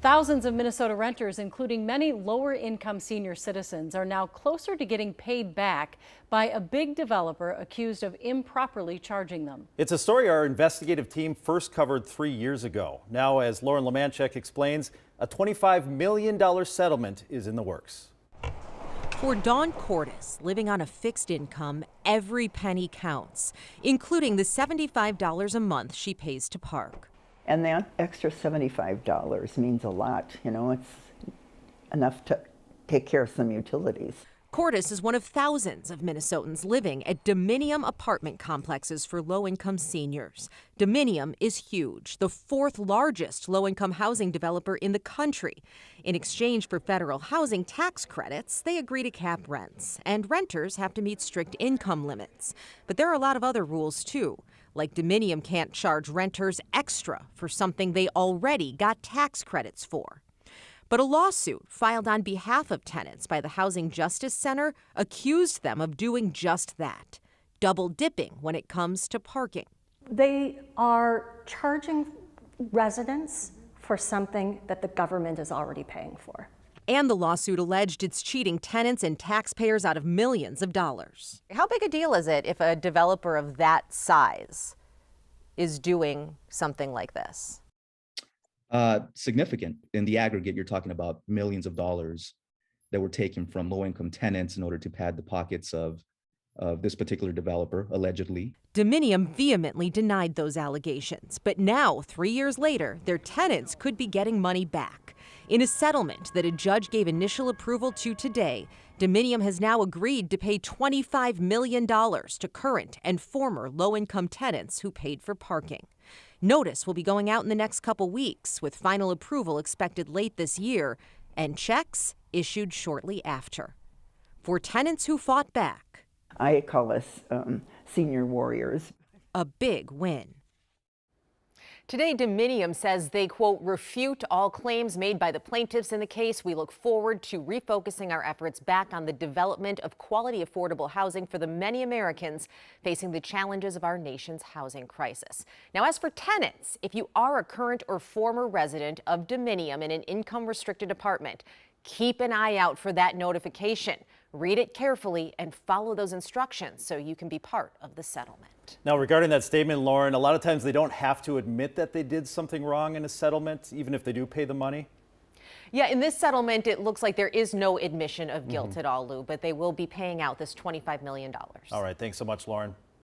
Thousands of Minnesota renters, including many lower-income senior citizens, are now closer to getting paid back by a big developer accused of improperly charging them. It's a story our investigative team first covered 3 years ago. Now, as Lauren Lemanchek explains, a $25 million settlement is in the works. For Dawn Cordes, living on a fixed income, every penny counts, including the $75 a month she pays to park. And that extra $75 means a lot. You know, it's enough to take care of some utilities. Cordes is one of thousands of Minnesotans living at Dominium apartment complexes for low-income seniors. Dominium is huge, the fourth largest low-income housing developer in the country. In exchange for federal housing tax credits, they agree to cap rents, and renters have to meet strict income limits. But there are a lot of other rules, too. Like Dominium can't charge renters extra for something they already got tax credits for. But a lawsuit filed on behalf of tenants by the Housing Justice Center accused them of doing just that, double dipping when it comes to parking. They are charging residents for something that the government is already paying for. And the lawsuit alleged it's cheating tenants and taxpayers out of millions of dollars. How big a deal is it if a developer of that size is doing something like this? Significant. In the aggregate, you're talking about millions of dollars that were taken from low-income tenants in order to pad the pockets of this particular developer, allegedly. Dominium vehemently denied those allegations, but now, 3 years later, their tenants could be getting money back. In a settlement that a judge gave initial approval to today, Dominium has now agreed to pay $25 million to current and former low-income tenants who paid for parking. Notice will be going out in the next couple weeks, with final approval expected late this year and checks issued shortly after. For tenants who fought back, I call us senior warriors. a big win. Today, Dominium says they, quote, refute all claims made by the plaintiffs in the case. We look forward to refocusing our efforts back on the development of quality, affordable housing for the many Americans facing the challenges of our nation's housing crisis. Now, as for tenants, if you are a current or former resident of Dominium in an income-restricted apartment, keep an eye out for that notification. Read it carefully and follow those instructions so you can be part of the settlement. Now, regarding that statement, Lauren, a lot of times they don't have to admit that they did something wrong in a settlement, even if they do pay the money. Yeah, in this settlement, it looks like there is no admission of guilt at all, Lou, but they will be paying out this $25 million. All right, thanks so much, Lauren.